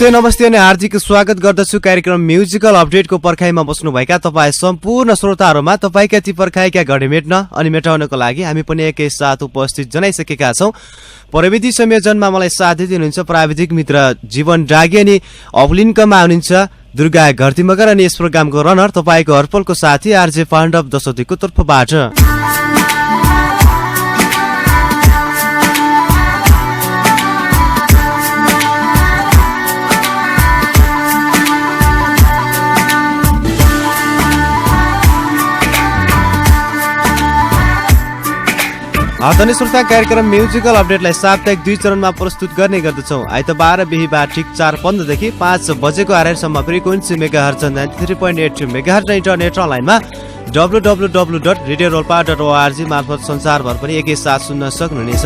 नमस्ते अनि हार्दिक स्वागत गर्दछु कार्यक्रम म्युजिकल अपडेटको पर्खाइमा बस्नुभएका तपाईँ सम्पूर्ण श्रोताहरूमा तपाईँका ती पर्खाइका घडी मेट्न अनि मेटाउनको लागि हामी पनि एकैसाथ उपस्थित जनाइसकेका छौँ। प्रविधि संयोजनमा मलाई साथ दिनुहुन्छ प्राविधिक मित्र जीवन डागी अनि अवलिन्कमा हुनुहुन्छ दुर्गा घरती मगर अनि यस प्रोग्रामको रनर तपाईँको हरपलको साथी आरजे पाण्डव दशौतीको तर्फबाट। आधुनिक श्रोता कार्यक्रम म्युजिकल अपडेटलाई साप्ताहिक 2 चरणमा प्रस्तुत गर्ने गर्दछौँ। आइतबार बिहीबार ठिक 4:15 देखि 5 बजेको आरएसम्म फ्रिक्वेन्सी मेगाहर्ज 93.8 मेगाहर्ज र इन्टरनेट अनलाइनमा www.radiorolpa.org मार्फत संसारभर पनि एकैसाथ सुन्न सक्नुहुनेछ।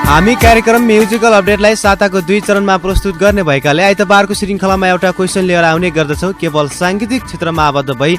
हामी कार्यक्रम म्युजिकल अपडेटलाई साताको 2 चरणमा प्रस्तुत गर्ने भएकाले आइतबारको श्रृङ्खलामा एउटा क्वेसन लिएर आउने गर्दछौँ। केवल साङ्गीतिक क्षेत्रमा आबद्ध भई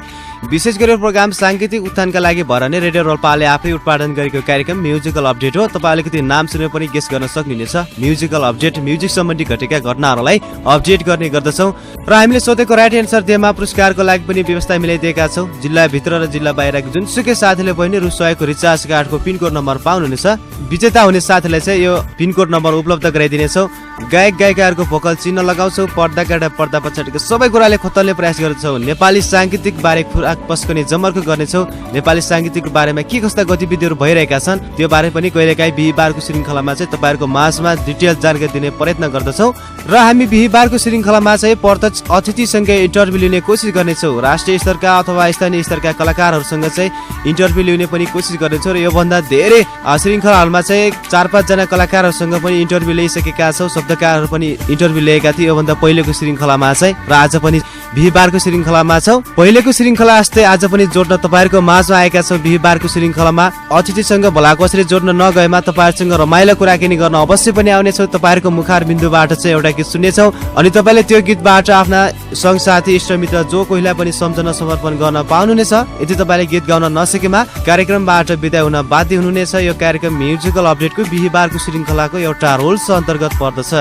विशेष गरी प्रोग्राम साङ्गीतिक उत्थानका लागि भएर नै रेडियो रोल्पाले आफै उत्पादन गरेको कार्यक्रम म्युजिकल अपडेट हो। तपाईँ अलिकति नाम सुने पनि गेस गर्न सक्नुहुनेछ। म्युजिकल अपडेट म्युजिक सम्बन्धी घटेका घटनाहरूलाई अपडेट गर्ने गर्दछौँ र हामीले सोधेको राइट एन्सर दिएमा पुरस्कारको लागि पनि व्यवस्था मिलाइदिएका छौँ। जिल्लाभित्र र जिल्ला बाहिरको जुनसुकै साथीले पनि रु 100 को रिचार्ज कार्डको पिनकोड नम्बर पाउनुहुनेछ। विजेता हुने साथीलाई चाहिँ यो पिनकोड नम्बर उपलब्ध गराइदिनेछौँ। गायक गायिकाहरूको भोकल चिन्ह लगाउँछौँ। पर्दाका पर्दा पछाडिको सबै कुराले खोतल्ने प्रयास गर्छौँ। नेपाली साङ्गीतिक बारे पस्कने जमर्को गर्नेछौँ। नेपाली साङ्गीतिक बारेमा के कस्ता गतिविधिहरू भइरहेका छन् त्यो बारे पनि कहिलेकाहीँ बिहीबारको श्रृङ्खलामा चाहिँ तपाईँहरूको माझमा डिटेल जानकारी दिने प्रयत्न गर्दछौँ। र हामी बिहीबारको श्रृङ्खलामा चाहिँ प्रत्यक्ष अतिथिसँगै इन्टरभ्यू लिने कोसिस गर्नेछौँ। राष्ट्रिय स्तरका अथवा स्थानीय स्तरका कलाकारहरूसँग चाहिँ इन्टरभ्यू लिने पनि कोसिस गर्नेछौँ। र योभन्दा धेरै श्रृङ्खलाहरूमा चाहिँ 4-5 जना कलाकारहरूसँग पनि इन्टरभ्यू लिइसकेका छौँ। शब्दकारहरू पनि इन्टरभ्यू लिएका थिए योभन्दा पहिलेको श्रृङ्खलामा चाहिँ। र आज पनि बिहीबारको श्रृङ्खलामा छौँ। पहिलेको श्रृङ्खला जस्तै आज पनि जोड्न तपाईँहरूको माझमा आएका छौँ। बिहीबारको श्रृङ्खलामा अतिथिसँग भलाकसरी जोड्न नगएमा तपाईँहरूसँग रमाइलो कुराकानी गर्न अवश्य पनि आउनेछौँ। तपाईँहरूको मुखार बिन्दुबाट चाहिँ एउटा गीत सुन्नेछौँ अनि तपाईँले त्यो गीतबाट आफ्ना सङ्गसाथी इष्टमित्र जो कोहीलाई पनि सम्झना समर्पण गर्न पाउनुहुनेछ। यदि तपाईँले गीत गाउन नसकेमा कार्यक्रमबाट बिदा हुन बाध्य हुनुहुनेछ। यो कार्यक्रम म्युजिकल अपडेटको बिहीबारको श्रृङ्खलाको एउटा रोल्स अन्तर्गत पर्दछ।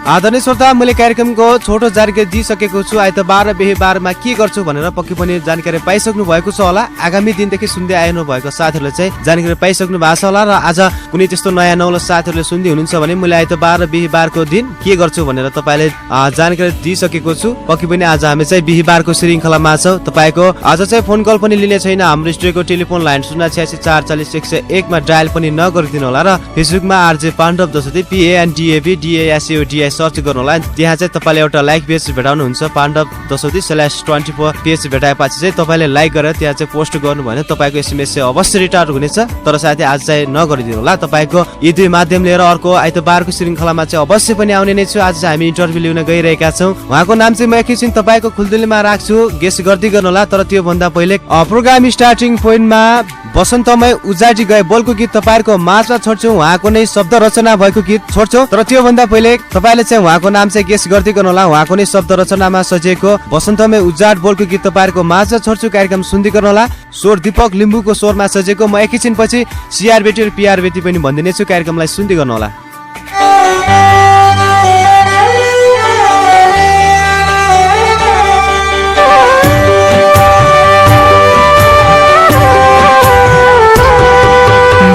आदरणीय श्रोता, मैले कार्यक्रमको छोटो जानकारी दिइसकेको छु। आइतबार बिहीबारमा के गर्छु भनेर पक्कै पनि जानकारी पाइसक्नु भएको छ होला। आगामी दिनदेखि सुन्दै आइनु भएको साथीहरूले चाहिँ जानकारी पाइसक्नु भएको छ होला। र आज कुनै त्यस्तो नयाँ नौलो साथीहरूले सुन्दै हुनुहुन्छ भने मैले आइतबार बिहीबारको दिन के गर्छु भनेर तपाईँले जानकारी दिइसकेको छु। पक्कै पनि आज हामी चाहिँ बिहीबारको श्रृङ्खलामा छौँ। तपाईँको आज चाहिँ फोन कल पनि लिने छैन। हाम्रो स्टुडियोको टेलिफोन लाइन 0864401 मा डायल पनि नगरिदिनु होला। र फेसबुकमा आरजे पाण्डव दशौती PANDAVDASAUDI सर्च गर्नु होला। त्यहाँ चाहिँ तपाईँले एउटा लाइक पेज भेटाउनुहुन्छ। पाण्डव दशौती /24 पेज भेटाएपछि चाहिँ तपाईँले लाइक गरेर त्यहाँ चाहिँ पोस्ट गर्नु भने तपाईँको SMS चाहिँ अवश्य रिटायर हुनेछ। तर साथै आज चाहिँ नगरिदिनु होला। तपाईँको यी दुई माध्यम लिएर अर्को आइतबारको श्रृङ्खलामा चाहिँ अवश्य पनि आउने नै छु। आज चाहिँ हामी इन्टरभ्यू लिन गइरहेका छौँ। उहाँको नाम चाहिँ म एकैछिन तपाईँको खुल्दुलीमा राख्छु, गेस गर्दै गर्नु होला। तर त्योभन्दा पहिले प्रोग्राम स्टार्टिङ पोइन्टमा बसन्तमय उजाडी गए बोलको गीत तपाईँहरूको माझमा छोड्छौँ। उहाँको नै शब्द रचना भएको गीत छोड्छौँ। तर त्योभन्दा पहिले तपाईँले चाहिँ उहाँको नाम चाहिँ गेस गर्दै गर्नु होला। उहाँको नै शब्द रचनामा सजिएको बसन्तमय उजाड बोलको गीत तपाईँहरूको माझमा छोड्छु। कार्यक्रम सुन्दै गर्नु होला। स्वर दीपक लिम्बूको स्वरमा सजिएको। म एकैछिन पछि CR बेटी र PR बेटी पनि भनिदिने छु। कार्यक्रमलाई सुन्दै गर्नु होला।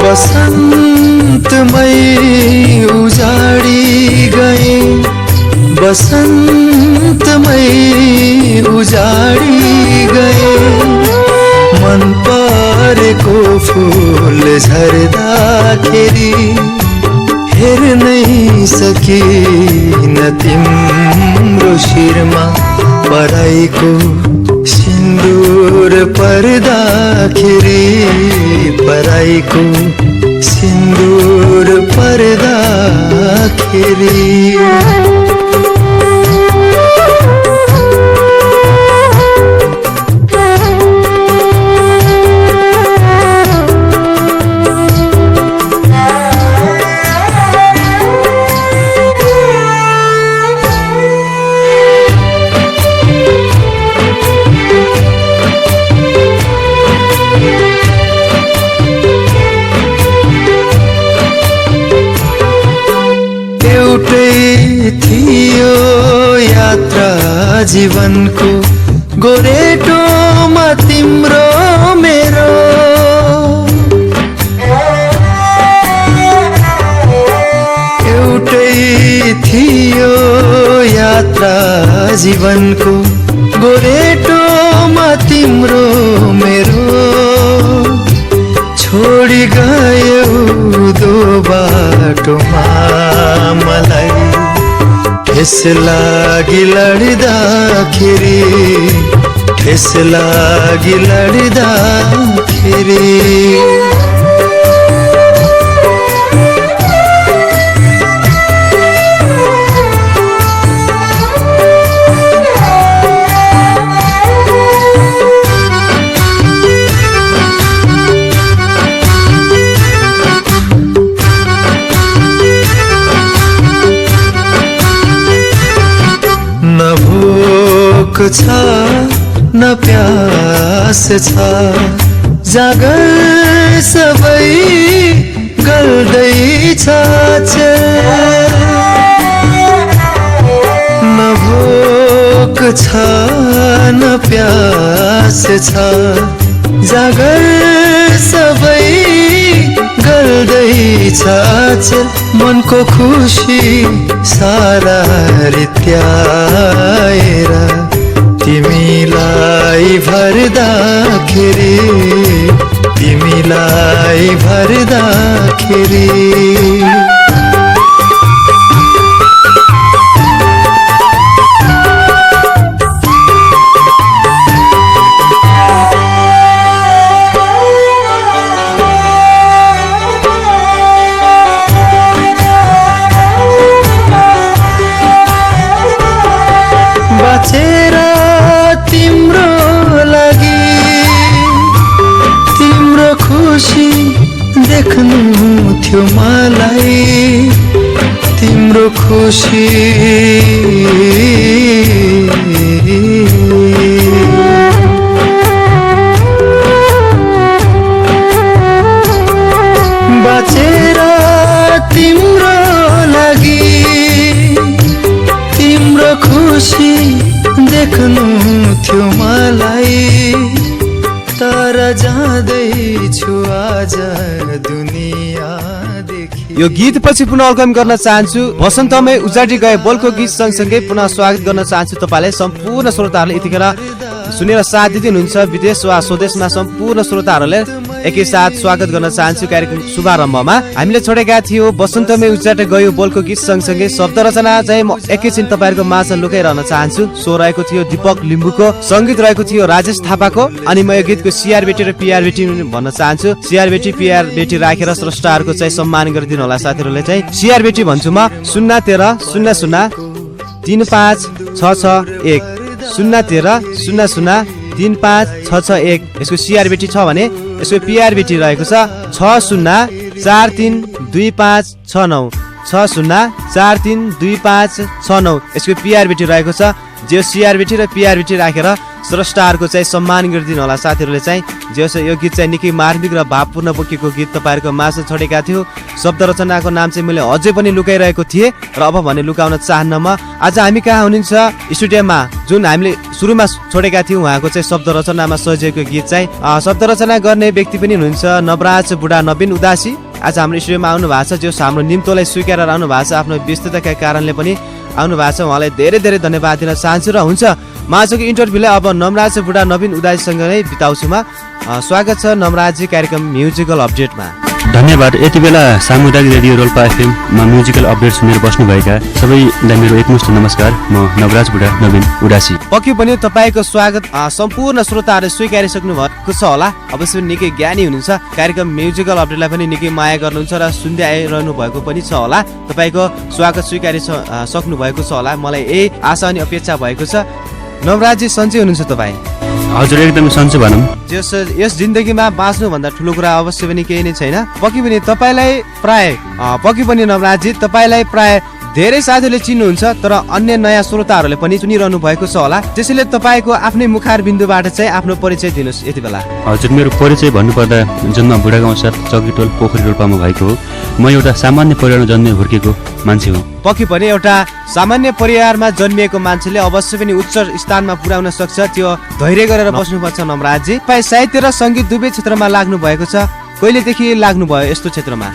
बसन्तमय उजाडी गए, बसन्तमय उजाडी गए, मन परेको फुल झर्दाखेरि हेर्नै सकिन तिम्रो शिरमा पराइको सिन्दुर पर्दाखेरि, पराइको सिन्दुर पर्दाखेरि। जीवनको गोरेटोमा तिम्रो मेरो एउटै थियो यात्रा जीवनको गोरेटोमा तिम्रो मेरो छोडी गयो दो बाटोमा मलाई ठेस लागि लड्दाखेरि ठेस लागि लड्दाखेरि छ न प्यास छ जागर सबै गर्दैछ न भोक छ न प्यास छ जागर सबै गर्दैछ मनको खुसी सारा रित्याएर तिमीलाई भर्दाखेरि तिमीलाई भर्दाखेरि बाँचेर तिम्रो लागि तिम्रो खुसी देख्नु थियो मलाई तिम्रो खुसी बाँचेर तिम्रो लागि तिम्रो खुसी देख्नु थियो मलाई तर जाँदैछु आज दुनियाँदेखि। यो गीत पछि पुनः वेलकम गर्न चाहन्छु वसन्तमै उजाडी गए बोलको गीत सँगसँगै पुनः स्वागत गर्न चाहन्छु तपाईलाई सम्पूर्ण श्रोताहरूले यतिखेर सुनेर साथ दिँदै हुनुहुन्छ विदेश वा स्वदेशमा सम्पूर्ण श्रोताहरूले एकैसाथ स्वागत गर्न चाहन्छु कार्यक्रम शुभारम्भमा। हामीले छोडेका थियौँ वसन्तमै उजाडी गयो बोलको गीत सँगसँगै शब्द रचना चाहिँ म एकैछिन तपाईँहरूको माझ लुकाइरहन चाहन्छु। स्वर रहेको थियो दीपक लिम्बुको, सङ्गीत रहेको थियो राजेश थापाको, अनि म यो गीतको सिआर बेटी र पिआर बेटी भन्न चाहन्छु। सिआर बेटी पिआर बेटी राखेर स्रष्टाहरूको चाहिँ सम्मान गरिदिनु होला साथीहरूले। चाहिँ सिआर बेटी भन्छु म 013 00 35 661 013 00 35 661। यसको सिआर बेटी छ भने यसको पिआर बेटी रहेको छ 60432569 60432569। यसको पिआर बेटी रहेको छ जो सिआर बेटी र पिआर बेटी राखेर स्रष्टाहरूको चाहिँ सम्मान गरिदिनु होला साथीहरूले। चाहिँ जो यो गीत चाहिँ निकै मार्मिक र भावपूर्ण बोकेको गीत तपाईँहरूको माझ छोडेका थियो। शब्द रचनाको नाम चाहिँ मैले अझै पनि लुकाइरहेको थिएँ र अब भने लुकाउन चाहन्न म। आज हामी कहाँ हुनुहुन्छ स्टुडियोमा, जुन हामीले सुरुमा छोडेका थियौँ उहाँको चाहिँ शब्द रचनामा सजिएको गीत चाहिँ शब्द रचना गर्ने व्यक्ति पनि हुनुहुन्छ नवराज बुढा नवीन उदासी। आज हाम्रो स्टुडियोमा आउनु भएको छ, जो हाम्रो निम्तोलाई स्वीकारेर आउनु भएको छ। आफ्नो व्यस्तताका कारणले पनि आउनु भएको छ, उहाँलाई धेरै धेरै धन्यवाद दिन चाहन्छु। र हुन्छ म आजको इन्टरभ्यूलाई अब नवराज बुढा नवीन उदासीसँग नै बिताउँछु म। स्वागत छ नवराजी कार्यक्रम म्युजिकल अपडेटमा। धन्यवाद। यति बेला सामुदायिक रेडियो रोल्पा एफएममा म्युजिकल अपडेट सुनेर बस्नुभएका सबैलाई मेरो एकमुष्ट नमस्कार। म नवराज बुढा नवीन उदासी। पक्कै पनि तपाईँको स्वागत सम्पूर्ण श्रोताहरूले स्वीकारिसक्नु भएको छ होला। अवश्य निकै ज्ञानी हुनुहुन्छ, कार्यक्रम म्युजिकल अपडेटलाई पनि निकै माया गर्नुहुन्छ र सुन्दै आइरहनु भएको पनि छ होला। तपाईँको स्वागत सक्नु भएको छ होला, मलाई यही आशा अनि अपेक्षा भएको छ। नवराजी सन्चै हुनुहुन्छ तपाईँ? हजुर एकदमै सन्चै भनौँ। यस जिन्दगीमा बाँच्नुभन्दा ठुलो कुरा अवश्य पनि केही नै छैन। पक्कै पनि तपाईँलाई प्राय नवराजी तपाईँलाई प्राय धेरै साथीहरूले चिन्नुहुन्छ, तर अन्य नयाँ श्रोताहरूले पनि सुनिरहनु भएको छ होला। त्यसैले तपाईँको आफ्नै मुखार बिन्दुबाट चाहिँ आफ्नो परिचय दिनुहोस् यति बेला। हजुर, मेरो परिचय भन्नुपर्दा जन्म बुढागाउँ 7 चौकीटोल पोखरी रोल्पामा भएको हो। म एउटा सामान्य परिवारमा जन्मे हुर्केको मान्छे हो। पक्कै पनि एउटा सामान्य परिवारमा जन्मिएको मान्छेले अवश्य पनि उच्च स्थानमा पुर्याउन सक्छ, त्यो धैर्य गरेर बस्नुपर्छ। नमराजजी, तपाईँ साहित्य र सङ्गीत दुवै क्षेत्रमा लाग्नु भएको छ, कहिलेदेखि लाग्नुभयो यस्तो क्षेत्रमा?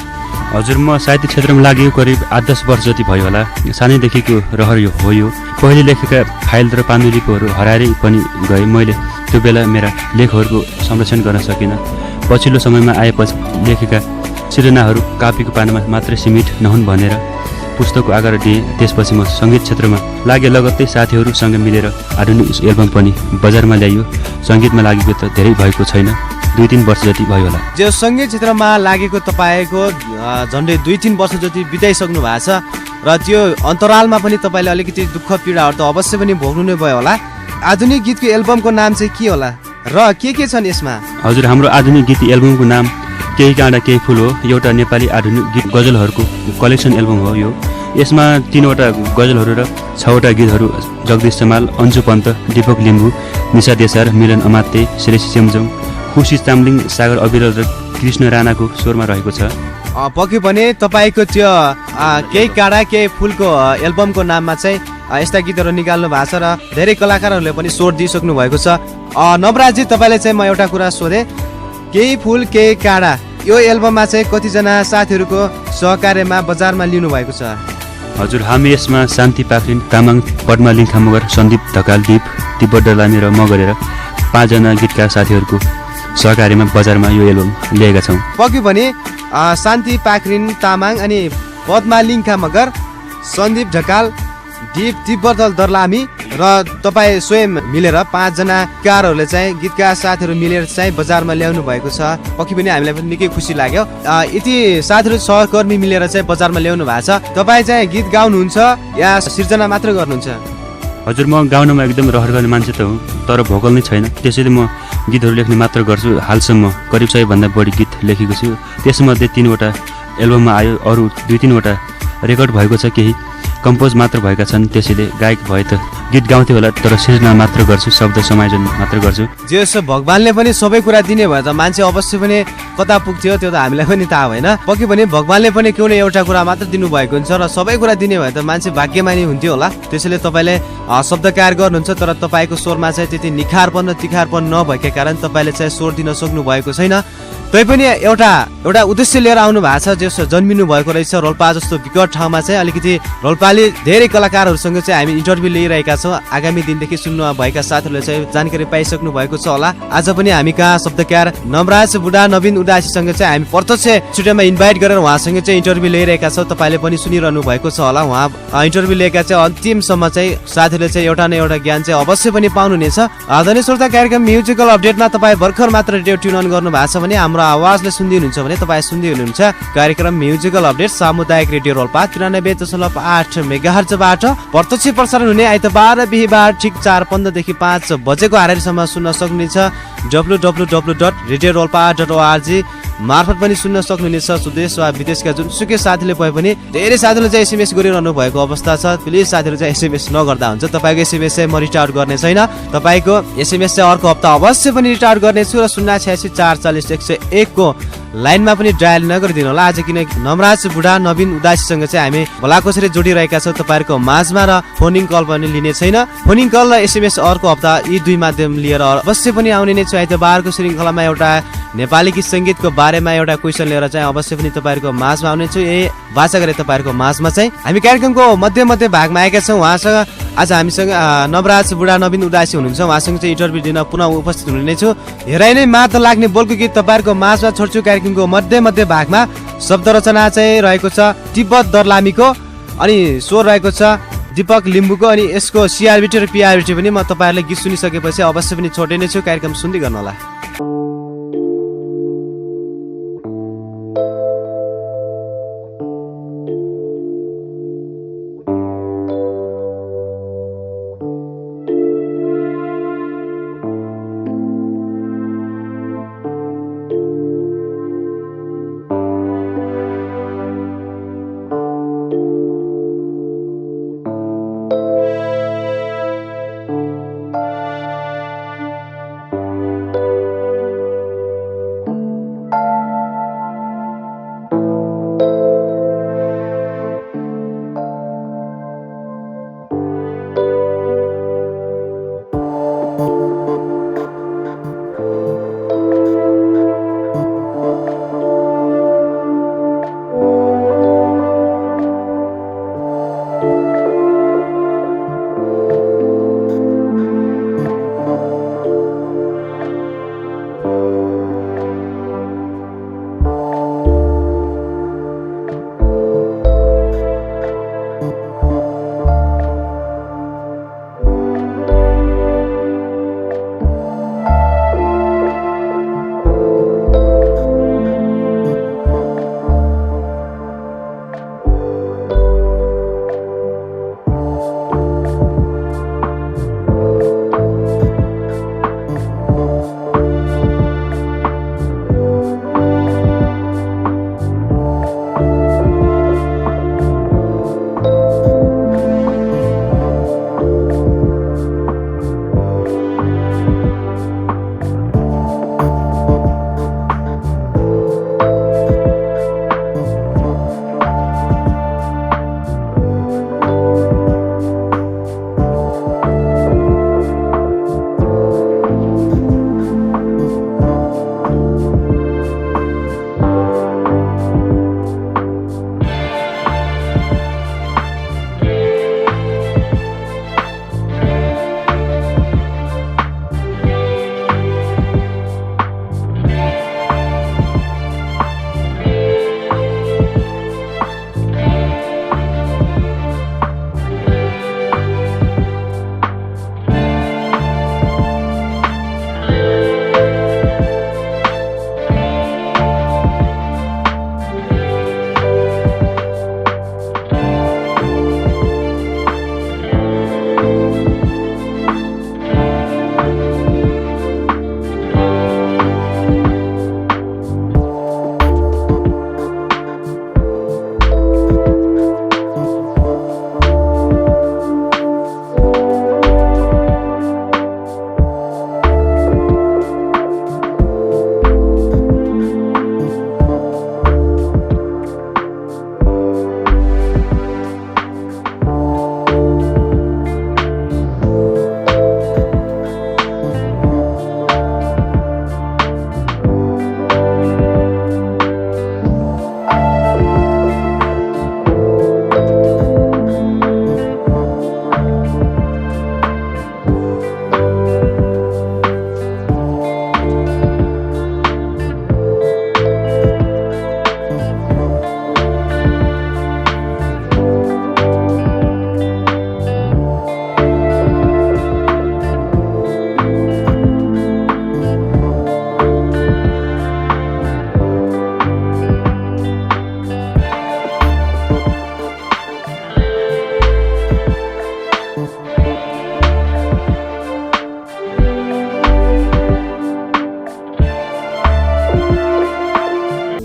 हजुर, म साहित्य क्षेत्रमा लागेको करिब 8-10 वर्ष जति भयो होला। सानैदेखिको रहर हो यो। पहिले लेखेका फाइल र पाण्डुलिपिहरू हराएरै पनि गए। मैले त्यो बेला मेरा लेखहरूको संरक्षण गर्न सकिनँ। पछिल्लो समयमा आएपछि लेखेका सिर्जनाहरू कापीको पानामा मात्रै सीमित नहुन् भनेर पुस्तकको आकार दिएँ। त्यसपछि म सङ्गीत क्षेत्रमा लागे लगत्तै साथीहरूसँग मिलेर आधुनिक एल्बम पनि बजारमा ल्याइयो। सङ्गीतमा लागेको त धेरै भएको छैन, 2-3 वर्ष जति भयो होला। जो सङ्गीत क्षेत्रमा लागेको तपाईँको झन्डै 2-3 वर्ष जति बिताइसक्नु भएको छ र त्यो अन्तरालमा पनि तपाईँले अलिकति दुःख पीडाहरू त अवश्य पनि भोग्नु नै भयो होला। आधुनिक गीतको एल्बमको नाम चाहिँ के होला र के छन् यसमा? हजुर, हाम्रो आधुनिक गीत एल्बमको नाम केही काँडा केही फुल हो। एउटा नेपाली आधुनिक गीत गजलहरूको कलेक्सन एल्बम हो यो। यसमा 3वटा गजलहरू र 6वटा गीतहरू जगदीश चमाल, अन्जु पन्त, दीपक लिम्बू, निशा देसार, मिलन अमात्य, श्रेषी चेम्जोङ, खुसी चामलिङ, सागर अविरल र कृष्ण राणाको स्वरमा रहेको छ। पक्कै पनि तपाईँको त्यो केही काँडा केही फुलको एल्बमको नाममा चाहिँ यस्ता गीतहरू निकाल्नु भएको छ र धेरै कलाकारहरूले पनि स्वर दिइसक्नु भएको छ। नवराजजी, तपाईँले चाहिँ म एउटा कुरा सोधेँ, केही फुल केही काँडा यो एल्बममा चाहिँ कतिजना साथीहरूको सहकार्यमा बजारमा लिनु भएको छ? हजुर, हामी यसमा शान्ति पाखरिन, तामाङ, पद्मा लिङ्खा मगर, सन्दीप ढकाल, दीप, तिब्बत डलामी र म गरेर 5 जना गीतकार साथीहरूको सहकार्यमा बजारमा यो एल्बम ल्याएका छौँ। पक्कै पनि शान्ति पाखरिन तामाङ अनि पद्मा लिङ्खा मगर, सन्दीप ढकाल, दीप, तिब्बत दर्लामी र तपाईँ स्वयं मिलेर 5 जना कारहरूले चाहिँ गीतकार साथीहरू मिलेर चाहिँ बजारमा ल्याउनु भएको छ। पक्कै पनि हामीलाई पनि निकै खुसी लाग्यो। यति साथीहरू सहकर्मी मिलेर चाहिँ बजारमा ल्याउनु भएको छ। तपाईँ चाहिँ गीत गाउनुहुन्छ या सिर्जना मात्र गर्नुहुन्छ? हजुर, म गाउनमा एकदम रहर गर्ने मान्छे त हो, तर भोकल नै छैन। त्यसैले म गीतहरू लेख्ने मात्र गर्छु। हालसम्म करिब 100 भन्दा बढी गीत लेखेको छु। त्यसमध्ये 3वटा एल्बममा आयो, अरू 2-3वटा रेकर्ड भएको छ, केही कम्पोज मात्र भएका छन्। त्यसैले गायक भए त गीत गाउँथ्यो होला, तर सिर्जना मात्र गर्छु, शब्द समायोजन मात्र गर्छु। जे होस्, भगवानले पनि सबै कुरा दिने भए त मान्छे अवश्य पनि कता पुग्थ्यो, त्यो त हामीलाई पनि थाहा भएन। पक्कै पनि भगवानले पनि कुनै एउटा कुरा मात्र दिनुभएको हुन्छ र सबै कुरा दिने भए त मान्छे भाग्यमानी हुन्थ्यो होला। त्यसैले तपाईँले शब्दकार गर्नुहुन्छ, तर तपाईँको स्वरमा चाहिँ त्यति निखारपन र तिखारपन नभएका कारण तपाईँले चाहिँ स्वर दिन सक्नु भएको छैन। तैपनि एउटा उद्देश्य लिएर आउनु भएको छ, जस जन्मिनु भएको रहेछ रोल्पा जस्तो विकट ठाउँमा चाहिँ। अलिकति रोल्पाले धेरै कलाकारहरूसँग चाहिँ हामी इन्टरभ्यू लिइरहेका छौँ। आगामी दिनदेखि सुन्नु भएका साथीहरूले चाहिँ जानकारी पाइसक्नु भएको छ होला। आज पनि हामी कहाँ शब्दकार नवराज बुढा नवीन उदासीसँग चाहिँ हामी प्रत्यक्ष स्टुडियोमा इन्भाइट गरेर उहाँसँग चाहिँ इन्टरभ्यू लिइरहेका छौँ। तपाईँले पनि सुनिरहनु भएको छ होला। उहाँ इन्टरभ्यू लिएका चाहिँ अन्तिमसम्म चाहिँ साथीहरूले चाहिँ एउटा न एउटा ज्ञान चाहिँ अवश्य पनि पाउनुहुनेछ। आदरणीय श्रोता, कार्यक्रम म्युजिकल अपडेटमा तपाईँ भर्खर मात्र रेडियो ट्युन अन गर्नु भएको छ भने हाम्रो आवाजले सुन्दै हुनुहुन्छ भने तपाईँ सुन्दै हुनुहुन्छ कार्यक्रम म्युजिकल अपडेट सामुदायिक रेडियो रोल्पा 93.8 मेगाहर्जबाट प्रत्यक्ष प्रसारण हुने आइतबार बिहीबार ठिक 4:15 देखि 5 बजेको हारारीसम्म सुन्न सक्नुहुनेछ। www.radiorolpa.org मार्फत पनि सुन्न सक्नुहुनेछ। स्वदेश वा विदेशका जुनसुकै साथीले भए पनि धेरै साथीहरूले चाहिँ एसएमएस गरिरहनु भएको अवस्था छ। प्लिज साथीहरू चाहिँ एसएमएस नगर्दा हुन्छ। तपाईँको एसएमएस चाहिँ म रिटायर गर्ने छैन। तपाईँको एसएमएस चाहिँ अर्को हप्ता अवश्य पनि रिटायर गर्नेछु र 086 440 101 को लाइनमा पनि डायल नगरिदिनु होला। आज किनकि नवराज बुढा नवीन उदासीसँग चाहिँ हामी भलाकोसरी जोडिरहेका छौँ तपाईँहरूको माझमा र फोनिङ कल पनि लिने छैन। फोनिङ कल र एसएमएस अर्को हप्ता यी दुई माध्यम लिएर अवश्य पनि आउने नै छु। आइतबारको श्रृङ्खलामा एउटा नेपाली गीत सङ्गीतको बारेमा एउटा क्वेसन लिएर चाहिँ अवश्य पनि तपाईँहरूको माझमा आउनेछु। यही भाषा गरे तपाईँहरूको माझमा चाहिँ हामी कार्यक्रमको मध्य भागमा आएका छौँ। उहाँसँग आज हामीसँग नवराज बुढा नवीन उदासी हुनुहुन्छ। उहाँसँग चाहिँ इन्टरभ्यू दिन पुनः उपस्थित हुने नै छु। हेराइ नै मात लाग्ने बोलको गीत तपाईँहरूको माझमा छोड्छु। कार्यक्रमको मध्य भागमा शब्द रचना चाहिँ रहेको छ तिब्बत दर्लामीको, अनि स्वर रहेको छ दीपक लिम्बूको, अनि यसको सिआरबिटी र पिआरबिटी पनि म तपाईँहरूले गीत सुनिसकेपछि अवश्य पनि छोड्ने नै छु। कार्यक्रम सुन्दै गर्नु होला।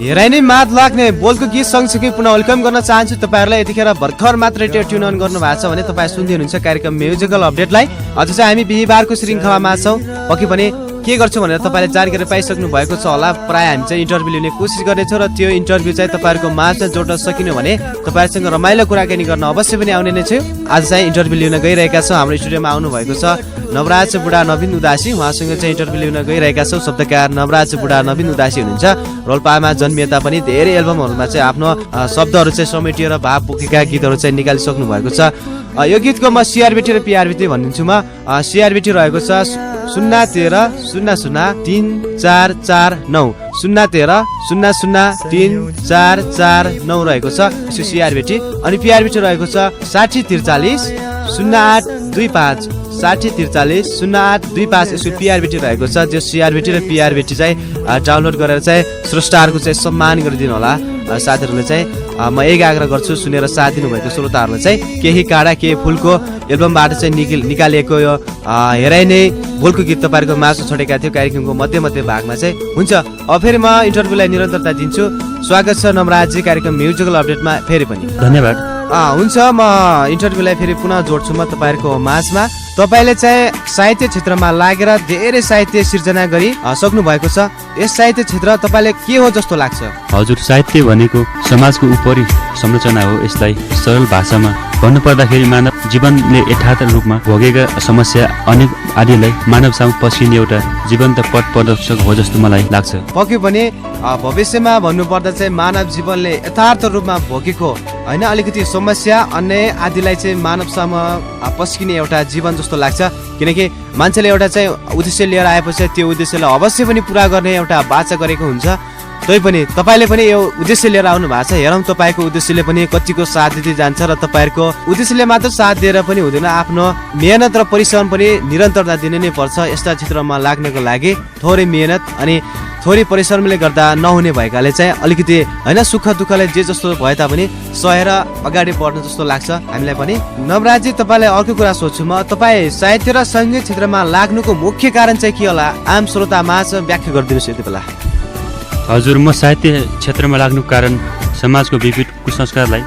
हेराइ नै मात लाग्ने बोलको गीत सँगसँगै पुनः वेलकम गर्न चाहन्छु तपाईँहरूलाई। यतिखेर भर्खर मात्र रेडियो ट्युन अन गर्नु भएको छ भने तपाईँ सुन्दै हुनुहुन्छ कार्यक्रम म्युजिकल अपडेटलाई। अझ चाहिँ हामी बिहिबारको श्रृङ्खलामा छौँ। पक्कै पनि के गर्छौँ भनेर तपाईँले जानकारी पाइसक्नु भएको छ होला। प्रायः हामी चाहिँ इन्टरभ्यू लिने कोसिस गर्नेछौँ र त्यो इन्टरभ्यू चाहिँ तपाईँहरूको माझमा जोड्न सकिनु भने तपाईँहरूसँग रमाइलो कुराकानी गर्न अवश्य पनि आउने नै छु। आज चाहिँ इन्टरभ्यू लिन गइरहेका छौँ। हाम्रो स्टुडियोमा आउनुभएको छ नवराज बुढा नवीन उदासी। उहाँसँग चाहिँ इन्टरभ्यू लिन गइरहेका छौँ। शब्दकार नवराज बुढा नवीन उदासी हुनुहुन्छ। रोल्पामा जन्मिएता पनि धेरै एल्बमहरूमा चाहिँ आफ्नो शब्दहरू चाहिँ समेटिएर भाव बोकेका गीतहरू चाहिँ निकालिसक्नु भएको छ। यो गीतको म सिआरबिटी र पिआरबिटी भनिदिन्छु। म सिआरबिटी रहेको छ 013003449 013003449 रहेको छ यसो सिआरबिटी। अनि पिआरबिटी रहेको छ 60430825 60430825 यसो पिआरबिटी रहेको छ। त्यो सिआरबिटी र पिआरबिटी चाहिँ डाउनलोड गरेर चाहिँ स्रष्टाहरूको चाहिँ सम्मान गरिदिनु होला साथीहरूले चाहिँ। म एक आग्रह गर्छु सुनेर साथ दिनुभएको श्रोताहरूलाई चाहिँ केही काँडा केही फुलको एल्बमबाट चाहिँ निकालिएको यो हेराइ नै बोलको गीत तपाईँहरूको माझमा छोडेका थियो कार्यक्रमको मध्य भागमा चाहिँ। हुन्छ अब फेरि म इन्टरभ्यूलाई निरन्तरता दिन्छु। स्वागत छ नमराजी कार्यक्रम म्युजिकल अपडेटमा फेरि पनि धन्यवाद। हुन्छ म इन्टरभ्यूलाई फेरि पुनः जोड्छु म तपाईँहरूको माझमा। तपाईँले चाहिँ साहित्य क्षेत्रमा लागेर धेरै साहित्य सिर्जना गरी सक्नु भएको छ। यस साहित्य क्षेत्र तपाईँले के हो जस्तो लाग्छ? हजुर, साहित्य भनेको समाजको उपरि संरचना हो। यसलाई सरल भाषामा भन्नुपर्दाखेरि मानव जीवनले यथार्थ रूपमा भोगेका समस्या अनेक आदिलाई मानव सामु पस्किने एउटा जीवन्त पथ प्रदर्शक हो जस्तो मलाई लाग्छ। पक्कै पनि भविष्यमा भन्नुपर्दा चाहिँ मानव जीवनले यथार्थ रूपमा भोगेको होइन अलिकति समस्या अन्य आदिलाई चाहिँ मानव सामु पस्किने एउटा जीवन जस्तो लाग्छ। किनकि मान्छेले एउटा चाहिँ उद्देश्य लिएर आएपछि त्यो उद्देश्यलाई अवश्य पनि पुरा गर्ने एउटा बाचा गरेको हुन्छ। तैपनि तपाईँले पनि यो उद्देश्य लिएर आउनु भएको छ। हेरौँ तपाईँको उद्देश्यले पनि कतिको साथ दिँदै जान्छ र तपाईँहरूको उद्देश्यले मात्र साथ दिएर पनि हुँदैन, आफ्नो मेहनत र परिश्रम पनि निरन्तरता दिनु नै पर्छ। यस्ता क्षेत्रमा लाग्नको लागि थोरै मेहनत अनि थोरै परिश्रमले गर्दा नहुने भएकाले चाहिँ अलिकति होइन सुख दुःखले जे जस्तो भए तापनि सहेर अगाडि बढ्नु जस्तो लाग्छ हामीलाई पनि। नवराजी तपाईँलाई अर्को कुरा सोध्छु म, तपाईँ साहित्य र सङ्गीत क्षेत्रमा लाग्नुको मुख्य कारण चाहिँ के होला? आम श्रोतामाझ व्याख्या गरिदिनुहोस् यति बेला। हजुर, म साहित्य क्षेत्रमा लाग्नुको कारण समाजको विविध कुसंस्कारलाई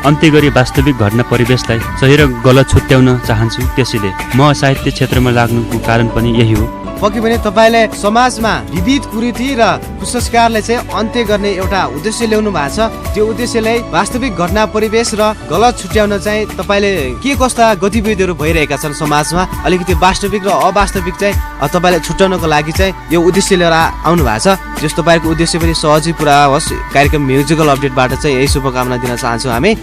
अन्त्य गरी वास्तविक घटना परिवेशलाई सही र गलत छुट्याउन चाहन्छु। त्यसैले म साहित्य क्षेत्रमा लाग्नुको कारण पनि यही हो। पक्कै पनि तपाईँले समाजमा विविध कुरीति र कुसंस्कारलाई चाहिँ अन्त्य गर्ने एउटा उद्देश्य ल्याउनु भएको छ। त्यो उद्देश्यलाई वास्तविक घटना परिवेश र गलत छुट्याउन चाहिँ तपाईँले के कस्ता गतिविधिहरू भइरहेका छन् समाजमा अलिकति वास्तविक र अवास्तविक चाहिँ तपाईँले छुट्याउनको लागि चाहिँ यो उद्देश्य लिएर आउनु भएको छ। जस तपाईँको उद्देश्य पनि सहजै पुरा होस् कार्यक्रम म्युजिकल अपडेटबाट चाहिँ यही शुभकामना दिन चाहन्छौँ हामी।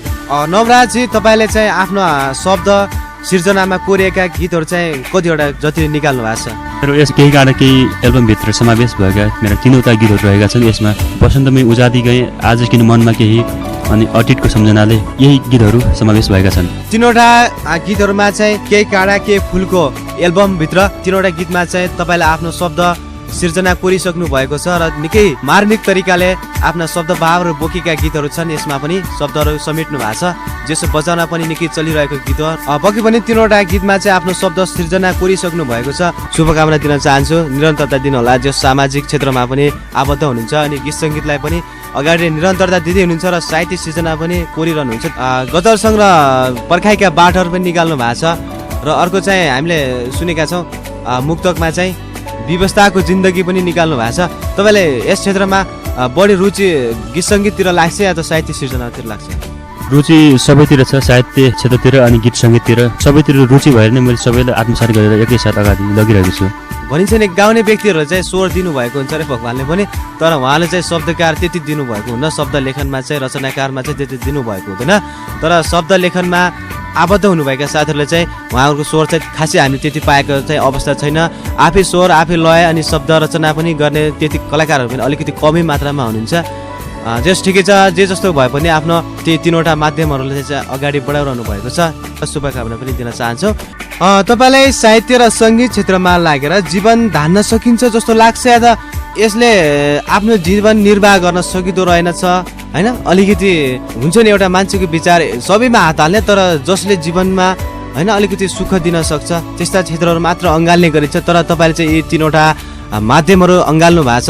नवराजी तपाईँले चाहिँ आफ्नो शब्द सिर्जनामा कोरिएका गीतहरू चाहिँ कतिवटा जति निकाल्नु भएको छ? र यस केही काँडा केही एल्बमभित्र समावेश भएका मेरा 3वटा गीतहरू रहेका छन्। यसमा बसन्तमै उजादी गए, आज किन मनमा केही अनि अटिटको सम्झनाले यही गीतहरू समावेश भएका छन्। 3वटा गीतहरूमा चाहिँ केही काँडा केही फुलको एल्बमभित्र 3वटा गीतमा चाहिँ तपाईँले आफ्नो शब्द सिर्जना कोरिसक्नु भएको छ र निकै मार्मिक तरिकाले आफ्ना शब्द भावहरू बोकेका गीतहरू छन्। यसमा पनि शब्दहरू समेट्नु भएको छ, जसो बजाउन पनि निकै चलिरहेको गीत हो। पक्कै पनि 3वटा गीतमा चाहिँ आफ्नो शब्द सिर्जना कोरिसक्नु भएको छ। शुभकामना दिन चाहन्छु, निरन्तरता दिनुहोला। जो सामाजिक क्षेत्रमा पनि आबद्ध हुनुहुन्छ अनि गीत सङ्गीतलाई पनि अगाडि निरन्तरता दिँदै हुनुहुन्छ र साहित्य सिर्जना पनि कोरिरहनुहुन्छ। गजल सङ्ग्रह पर्खाइका बाटहरू पनि निकाल्नु भएको छ र अर्को चाहिँ हामीले सुनेका छौँ मुक्तकमा चाहिँ व्यवस्थाको जिन्दगी पनि निकाल्नु भएको छ। तपाईँले यस क्षेत्रमा बढी रुचि गीत सङ्गीततिर लाग्छ या त साहित्य सिर्जनातिर लाग्छ? रुचि सबैतिर छ, साहित्य क्षेत्रतिर अनि गीत सङ्गीततिर सबैतिर रुचि भएर नै मैले सबैलाई आत्मसात गरेर एकैसाथ अगाडि लगिरहेको छु। भनिन्छ नि गाउने व्यक्तिहरू चाहिँ स्वर दिनुभएको हुन्छ अरे भगवान्ले पनि, तर उहाँले चाहिँ शब्दकार त्यति दिनुभएको हुन्न, शब्द लेखनमा चाहिँ रचनाकारमा चाहिँ त्यति दिनुभएको हुँदैन। तर शब्द लेखनमा आबद्ध हुनुभएका साथीहरूले चाहिँ उहाँहरूको स्वर चाहिँ खासै हामीले त्यति पाएको चाहिँ अवस्था छैन। आफै स्वर आफै लय अनि शब्द रचना पनि गर्ने त्यति कलाकारहरू पनि अलिकति कमै मात्रामा हुनुहुन्छ। जस ठिकै छ, जे जस्तो भए पनि आफ्नो त्यही 3वटा माध्यमहरूले चाहिँ अगाडि बढाइरहनु भएको छ। शुभकामना पनि दिन चाहन्छु। तपाईँलाई साहित्य र सङ्गीत क्षेत्रमा लागेर जीवन धान्न सकिन्छ जस्तो लाग्छ या त यसले आफ्नो जीवन निर्वाह गर्न सकिँदो रहेनछ होइन? अलिकति हुन्छ नि एउटा मान्छेको विचार सबैमा हात हाल्ने, तर जसले जीवनमा होइन अलिकति सुख दिन सक्छ त्यस्ता क्षेत्रहरू मात्र अँगाल्ने गरिन्छ। तर तपाईँले चाहिँ यी 3वटा माध्यमहरू अँगाल्नु भएको छ।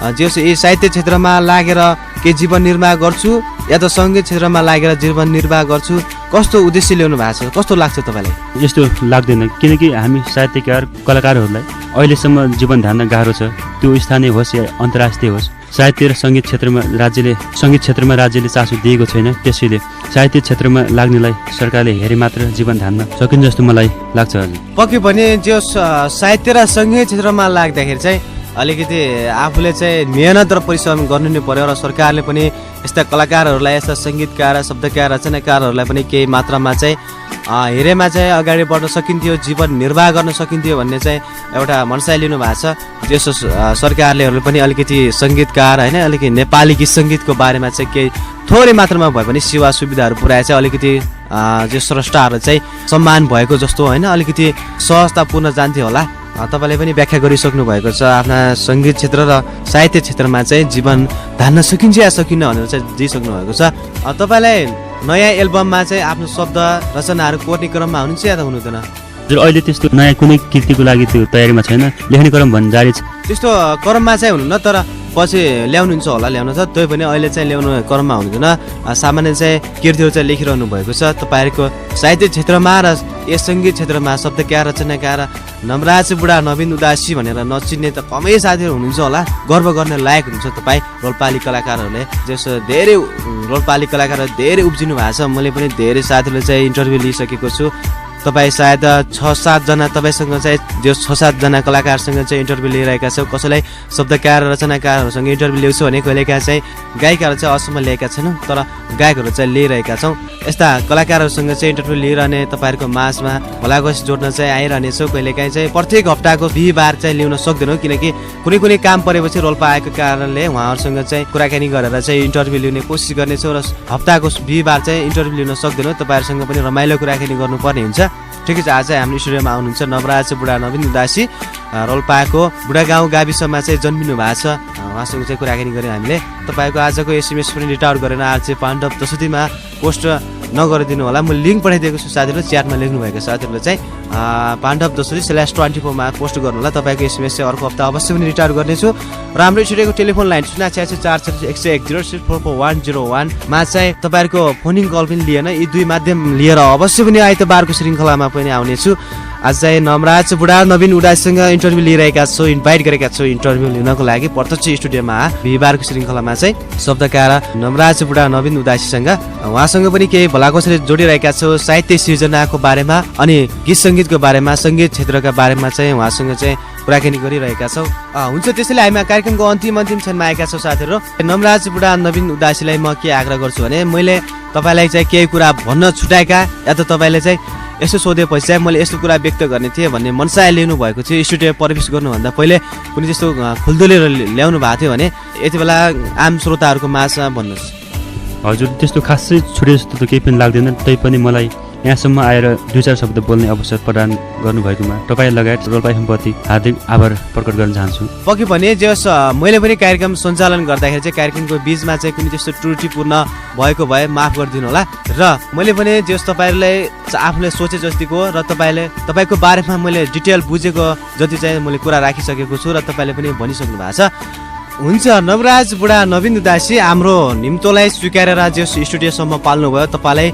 जे होस् यी साहित्य क्षेत्रमा लागेर के जीवन निर्वाह गर्छु या त सङ्गीत क्षेत्रमा लागेर जीवन निर्वाह गर्छु, कस्तो उद्देश्य ल्याउनु भएको छ, कस्तो लाग्छ तपाईँलाई? यस्तो लाग्दैन, किनकि हामी साहित्यकार कलाकारहरूलाई अहिलेसम्म जीवन धान्न गाह्रो छ। त्यो स्थानीय होस् या अन्तर्राष्ट्रिय होस्, साहित्य र सङ्गीत क्षेत्रमा राज्यले चासो दिएको छैन। त्यसैले साहित्य क्षेत्रमा लाग्नेलाई सरकारले हेरे मात्र जीवन धान्न सकिन्छ जस्तो मलाई लाग्छ। हजुर, पक्कै पनि जो साहित्य र सङ्गीत क्षेत्रमा लाग्दाखेरि चाहिँ अलिकति आफूले चाहिँ मेहनत र परिश्रम गर्नु नै पर्यो र सरकारले पनि यस्ता कलाकारहरूलाई, यस्ता सङ्गीतकार, शब्दकार, रचनाकारहरूलाई पनि केही मात्रामा चाहिँ हेरेमा चाहिँ अगाडि बढ्न सकिन्थ्यो, जीवन निर्वाह गर्न सकिन्थ्यो भन्ने चाहिँ एउटा मनसाय लिनु भएको छ। जसो सरकारले पनि अलिकति सङ्गीतकार होइन, अलिकति नेपाली गीत सङ्गीतको बारेमा चाहिँ केही थोरै मात्रामा भए पनि सेवा सुविधाहरू पुऱ्याए चाहिँ अलिकति जो स्रष्टाहरू चाहिँ सम्मान भएको जस्तो होइन, अलिकति सहजतापूर्ण जान्थ्यो होला। तपाईँले पनि व्याख्या गरिसक्नु भएको छ आफ्ना सङ्गीत क्षेत्र र साहित्य क्षेत्रमा चाहिँ जीवन धान्न सकिन्छ या सकिन्न भनेर चाहिँ दिइसक्नु भएको छ। तपाईँलाई नयाँ एल्बममा चाहिँ आफ्नो शब्द रचनाहरू कोर्ने क्रममा हुनुहुन्छ या त हुनुहुँदैन? हजुर, अहिले त्यस्तो नयाँ कुनै कृतिको लागि त्यो तयारीमा छैन, लेख्ने क्रम भन्ने जारी छ। त्यस्तो क्रममा चाहिँ हुनुहुन्न, तर पछि ल्याउनुहुन्छ होला, ल्याउनु छ त्यही पनि अहिले चाहिँ ल्याउनु क्रममा हुनुहुँदैन। सामान्य चाहिँ कृतिहरू चाहिँ लेखिरहनु भएको छ। तपाईँहरूको साहित्य क्षेत्रमा र यस सङ्गीत क्षेत्रमा शब्दकार, रचनाकार नमराज बुढा नवीन उदासी भनेर नचिन्ने त कमै साथीहरू हुनुहुन्छ होला। गर्व गर्ने लायक हुनुहुन्छ तपाईँ रोल्पाली कलाकारहरूले। जस धेरै रोल्पाली कलाकारहरू धेरै उब्जिनु भएको छ। मैले पनि धेरै साथीहरूले चाहिँ इन्टरभ्यू लिइसकेको छु। तपाईँ सायद 6-7 जना तपाईँसँग चाहिँ जो 6-7 जना कलाकारसँग चाहिँ इन्टरभ्यू लिइरहेका छौँ। कसैलाई शब्दकार रचनाकारहरूसँग इन्टरभ्यू ल्याउँछु भने कहिलेकाहीँ चाहिँ गायिकाहरू चाहिँ असम्म लिएका छैनौँ, तर गायकहरू चाहिँ लिइरहेका छौँ। यस्ता कलाकारहरूसँग चाहिँ इन्टरभ्यू लिइरहने तपाईँहरूको माझमा भलागस जोड्न चाहिँ आइरहनेछौँ। कहिलेकाहीँ चाहिँ प्रत्येक हप्ताको बिहिबार चाहिँ ल्याउन सक्दैनौँ, किनकि कुनै कुनै काम परेपछि रोल्पा आएको कारणले उहाँहरूसँग चाहिँ कुराकानी गरेर चाहिँ इन्टरभ्यू लिने कोसिस गर्नेछौँ र हप्ताको बिहिबार चाहिँ इन्टरभ्यू लिन सक्दैनौँ। तपाईँहरूसँग पनि रमाइलो कुराकानी गर्नुपर्ने हुन्छ। ठिकै छ, आज हाम्रो स्टुडियोमा आउनुहुन्छ नवराज बुढा नवीन उदासी, रोल्पाको बुढागाउँ गाविसमा चाहिँ जन्मिनु भएको छ। उहाँसँग चाहिँ कुराकानी गऱ्यौँ हामीले। तपाईँको आजको एसएमएस पनि रिट आउट गरेर आज चाहिँ पाण्डव दशतीमा पोस्ट नगरिदिनु होला। म लिङ्क पठाइदिएको छु साथीहरूले, च्याटमा लेख्नुभएको साथीहरूले चाहिँ पाण्डव दशती /24मा पोस्ट गर्नु होला। तपाईँको एसएमएस चाहिँ अर्को हप्ता अवश्य पनि रिट आउट गर्नेछु। र हाम्रो स्टुडियोको टेलिफोन लाइन 08641010101मा चाहिँ तपाईँहरूको फोनिङ कल पनि लिएन। यी दुई माध्यम लिएर अवश्य पनि आइतबारको श्रृङ्खलामा पनि आउनेछु। आज चाहिँ नमराज बुढा नवीन उदासीसँग इन्टरभ्यू लिइरहेका छौँ, इन्भाइट गरेका छौँ इन्टरभ्यू लिनको लागि प्रत्यक्ष स्टुडियोमा। बिहिबारको श्रृङ्खलामा चाहिँ शब्दकार नमराज बुढा नवीन उदासीसँग उहाँसँग पनि केही भलाकोसरी जोडिरहेका छौँ। साहित्य सिर्जनाको बारेमा अनि गीत सङ्गीतको बारेमा, सङ्गीत क्षेत्रका बारेमा चाहिँ उहाँसँग चाहिँ कुराकानी गरिरहेका छौँ। हुन्छ, त्यसैले हामी कार्यक्रमको अन्तिम क्षणमा आएका छौँ साथीहरू। नमराज बुढा नवीन उदासीलाई म के आग्रह गर्छु भने, मैले तपाईँलाई चाहिँ केही कुरा भन्न छुटाएका या त तपाईँले चाहिँ यसो सोधेपछि चाहिँ मैले यस्तो कुरा व्यक्त गर्ने थिएँ भन्ने मनसाय लिनु भएको थियो, स्टुडियो प्रवेश गर्नुभन्दा पहिले कुनै त्यस्तो खुल्दुले ल्याउनु भएको थियो भने यति बेला आम श्रोताहरूको माझमा भन्नुहोस्। हजुर, त्यस्तो खासै छुटे जस्तो त केही पनि लाग्दैन। तैपनि मलाई यहाँसम्म आएर 2-4 शब्द बोल्ने अवसर प्रदान गर्नुभएकोमा तपाईँ लगायत रोल्पा एफएमप्रति हार्दिक आभार प्रकट गर्न चाहन्छु। पक्कै पनि जस मैले पनि कार्यक्रम सञ्चालन गर्दाखेरि चाहिँ कार्यक्रमको बिचमा चाहिँ कुनै त्यस्तो त्रुटिपूर्ण भएको भए माफ गरिदिनु होला। र मैले पनि जस तपाईँहरूलाई आफूले सोचे जतिको र तपाईँको बारेमा मैले डिटेल बुझेको जति चाहिँ मैले कुरा राखिसकेको छु र तपाईँले पनि भनिसक्नु भएको छ। हुन्छ, नवराज बुढा नवीन उदासी हाम्रो निम्तोलाई स्वीकारेर जस स्टुडियोसम्म पाल्नुभयो, तपाईँलाई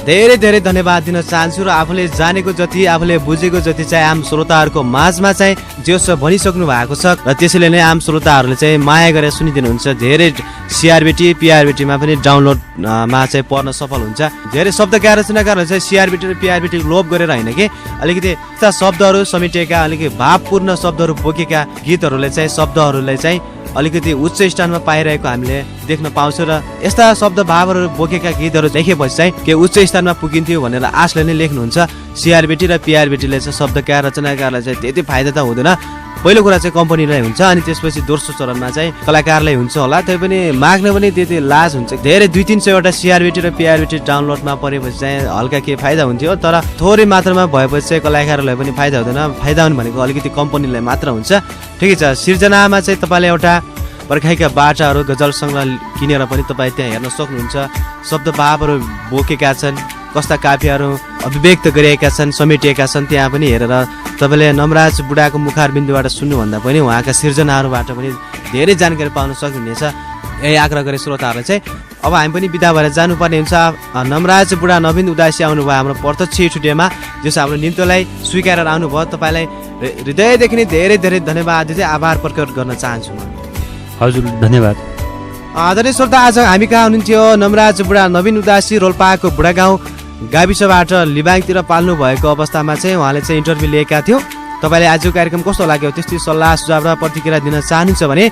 धेरै धेरै धन्यवाद दिन चाहन्छु। र आफूले जानेको जति, आफूले बुझेको जति चाहिँ आम श्रोताहरूको माझमा चाहिँ जोस भनिसक्नु भएको छ र त्यसैले नै आम श्रोताहरूले चाहिँ माया गरेर सुनिदिनुहुन्छ। धेरै सिआरबिटी पिआरबिटीमा पनि डाउनलोडमा चाहिँ पढ्न सफल हुन्छ। धेरै शब्दकार रचनाकारहरू चाहिँ सिआरबिटी र पिआरबिटी लोभ गरेर होइन कि अलिकति यस्ता शब्दहरू समेटेका, अलिकति भावपूर्ण शब्दहरू बोकेका गीतहरूले चाहिँ शब्दहरूलाई चाहिँ अलिकति उच्च स्थानमा पाइरहेको हामीले देख्न पाउँछौँ। र यस्ता शब्द भावहरू बोकेका गीतहरू लेखेपछि चाहिँ के उच्च स्थानमा पुगिन्थ्यो भनेर आशले नै लेख्नुहुन्छ। सिआरबिटी र पिआरबिटीले चाहिँ शब्दकार रचनाकारलाई चाहिँ त्यति फाइदा त हुँदैन। पहिलो कुरा चाहिँ कम्पनीलाई हुन्छ, अनि त्यसपछि दोस्रो चरणमा चाहिँ कलाकारलाई हुन्छ होला। त्यही पनि माग्न पनि त्यति लाज हुन्छ। धेरै 200-300वटा सिआरबिटी र पिआरबिटी डाउनलोडमा परेपछि चाहिँ हल्का के फाइदा हुन्थ्यो, तर थोरै मात्रामा भएपछि चाहिँ कलाकारहरूलाई पनि फाइदा हुँदैन। फाइदा हुने भनेको अलिकति कम्पनीलाई मात्र हुन्छ। ठिकै छ, सिर्जनामा चाहिँ तपाईँले एउटा बर्खाइका बाटाहरू गजल सङ्ग्रह किनेर पनि तपाईँ त्यहाँ हेर्न सक्नुहुन्छ। शब्द भावहरू बोकेका छन्, कस्ता काव्यहरू अभिव्यक्त गरिएका छन्, समेटिएका छन्। त्यहाँ पनि हेरेर तपाईँले नमराज बुढाको मुखारबिन्दुबाट सुन्नुभन्दा पनि उहाँका सिर्जनाहरूबाट पनि धेरै जानकारी पाउन सक्नुहुनेछ। यही आग्रह गरे श्रोताहरूले चाहिँ अब हामी पनि बिदा भएर जानुपर्ने हुन्छ। नमराज बुढा नवीन उदासी आउनुभयो हाम्रो प्रत्यक्ष स्टुडियोमा, जस हाम्रो निम्तोलाई स्वीकारेर आउनुभयो। तपाईँलाई हृदयदेखि नै धेरै धेरै धन्यवाद दिँदै आभार प्रकट गर्न चाहन्छु म। हजुर धन्यवाद। आदरणीय श्रोता, आज हामी कहाँ हुनुहुन्थ्यो नमराज बुढा नवीन उदासी रोल्पाको बुढागाउँ गाविसबाट लिबाङतिर पाल्नु भएको अवस्थामा चाहिँ उहाँले चाहिँ इन्टरभ्यू लिएका थियो। तपाईँले आजको कार्यक्रम कस्तो लाग्यो त्यस्तै सल्लाह सुझाव र प्रतिक्रिया दिन चाहनुहुन्छ भने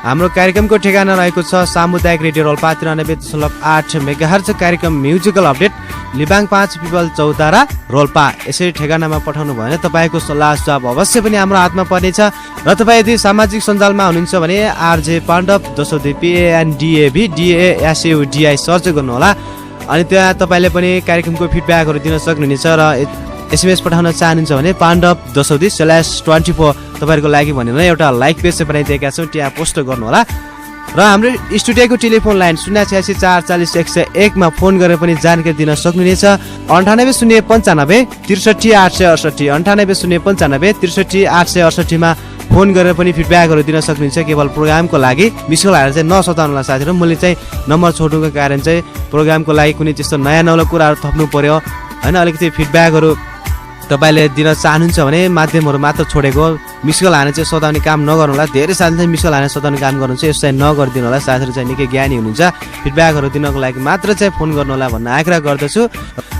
हाम्रो कार्यक्रमको ठेगाना रहेको छ सामुदायिक रेडियो रोल्पा 93.8 मेगाहर्ज, कार्यक्रम म्युजिकल अपडेट लिबाङ 5 पिपल चौतारा रोल्पा। यसरी ठेगानामा पठाउनु भयो भने तपाईँको सल्लाह सुझाव अवश्य पनि हाम्रो हातमा पर्नेछ। र तपाईँ यदि सामाजिक सञ्जालमा हुनुहुन्छ भने आरजे पाण्डव दशोदी PANDAVDASUDI सर्च गर्नुहोला। अनि त्यहाँ तपाईँले पनि कार्यक्रमको फिडब्याकहरू दिन सक्नुहुनेछ। र SMS पठाउन चाहनुहुन्छ भने पाण्डव दशौदी /24 तपाईँहरूको लागि भनेर एउटा लाइक पेज चाहिँ बनाइदिएका छौँ, त्यहाँ पोस्ट गर्नुहोला। र हाम्रो स्टुडियोको टेलिफोन लाइन 086 440 101 मा फोन गरेर पनि जानकारी दिन सक्नुहुनेछ। 98 095 63 868 98 095 63 868 मा फोन गरेर पनि फिडब्याकहरू दिन सक्नुहुन्छ। केवल प्रोग्रामको लागि मिस कल हालेर चाहिँ नसताउनुला साथीहरू, मैले चाहिँ नम्बर छोड्नुको कारण चाहिँ प्रोग्रामको लागि कुनै त्यस्तो नयाँ नौलो कुराहरू थप्नु पर्यो होइन। अलिकति फिडब्याकहरू तपाईँले दिन चाहनुहुन्छ भने माध्यमहरू मात्र छोडेको, मिस कल हाने चाहिँ सताउने काम नगर्नु होला। धेरै साथीले चाहिँ मिस कल हाने सताउने काम गर्नुहुन्छ, यसो चाहिँ नगरिदिनु होला। साथीहरू चाहिँ निकै ज्ञानी हुनुहुन्छ, फिडब्याकहरू दिनको लागि मात्र चाहिँ फोन गर्नु होला भन्न आग्रह गर्दछु।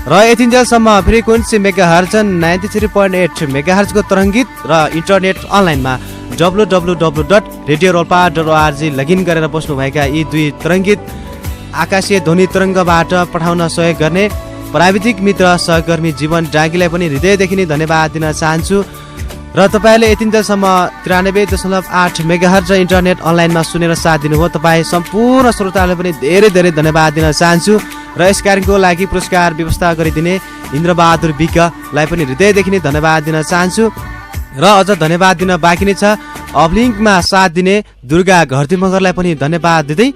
र यतिन्जेलसम्म फ्रिक्वेन्सी मेगाहर्ज 93.8 मेगाहर्जको तरङ्गित र इन्टरनेट अनलाइनमा www.radiorolpa.org लगइन गरेर बस्नुभएका यी दुई तरङ्गित आकाशीय ध्वनि तरङ्गबाट पठाउन सहयोग गर्ने प्राविधिक मित्र सहकर्मी जीवन डाँगीलाई पनि हृदयदेखि नै धन्यवाद दिन चाहन्छु। र तपाईँहरूले यतिन्जेलसम्म 93.8 मेगाहर्ज इन्टरनेट अनलाइनमा सुनेर साथ दिनुभयो। तपाईँ सम्पूर्ण श्रोताहरूले पनि धेरै धेरै धन्यवाद दिन चाहन्छु। र यस कार्यक्रमको लागि पुरस्कार व्यवस्था गरिदिने इन्द्रबहादुर विकलाई पनि हृदयदेखि नै धन्यवाद दिन चाहन्छु। र अझ धन्यवाद दिन बाँकी नै छ अपलिङ्कमा साथ दिने दुर्गा घरती मगरलाई पनि धन्यवाद दिँदै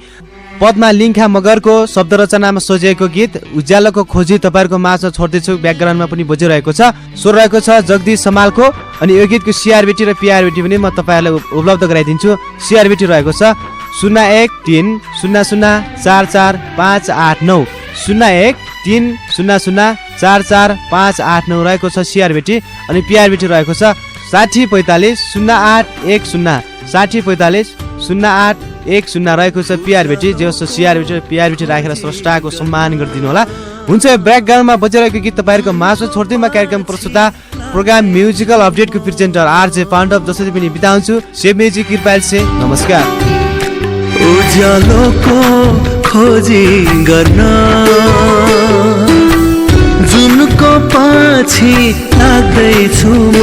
पद्मा लिङ्खा मगरको शब्द रचनामा सजिएको गीत उज्यालोको खोजी तपाईँहरूको माझमा छोड्दैछु। ब्याकग्राउन्डमा पनि बजिरहेको छ, स्वर रहेको छ जगदीश समालको। अनि यो गीतको CRBT र PRBT पनि म तपाईँहरूलाई उपलब्ध गराइदिन्छु। CRBT रहेको छ 013 00 44 589 013 00 44 589 रहेको छ CRBT। अनि PRBT रहेको छ 6045 0810 6045 0810 रहेको छ PRBT। जे होस् CRBT र PRBT राखेर स्रष्टाको सम्मान गरिदिनु होला। हुन्छ, ब्याकग्राउन्डमा बजिरहेको गीत तपाईँहरूको माझमा छोड्दैमा कार्यक्रम प्रस्तुता प्रोग्राम म्युजिकल अपडेटको प्रेजेन्टर आरजे पाण्डव जसरी पनि बिताउँछु। सेभ म्युजिक कृपाल से नमस्कार। उज्यालोको खोजी गर्न जुनको पछि लाग्दैछु म,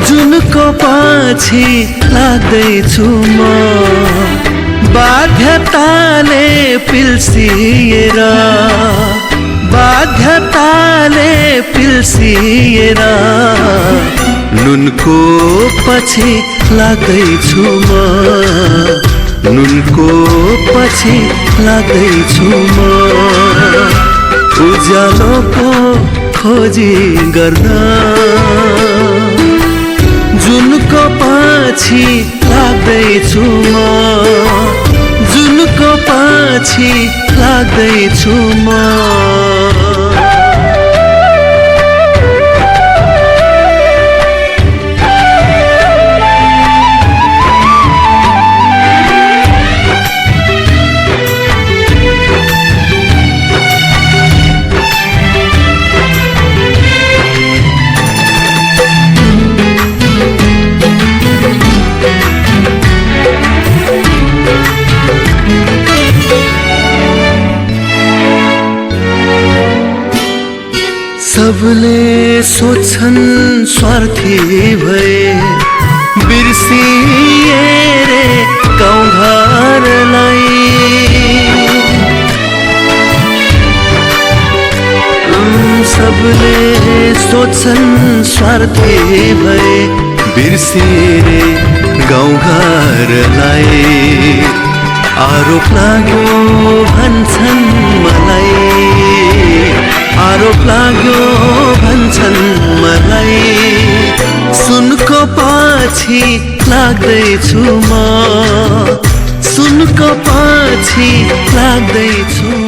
जुनको पछि लाग्दैछु म, बाध्यताले पिल्सिएर, बाध्यताले पिल्सिएर नुनको पछि लाग्दैछु म, नुनको पछि लाग्दैछु म, उज्यालोको खोजी गर्न जुनको पछि लाग्दैछु म, जुनको पछि लाग्दैछु म। सबले सोच्छन् स्वार्थी भए बिर्सिए रे गाउँघरलाई, सबले सोच्छन् स्वार्थी भए बिर्सिए रे गाउँघरलाई, आरोप लाग्यो भन्छन् मलाई, आरोप लाग्यो भन्छन् मलाई, सुनको पछि लाग्दैछु म सुनको पछि लाग्दैछु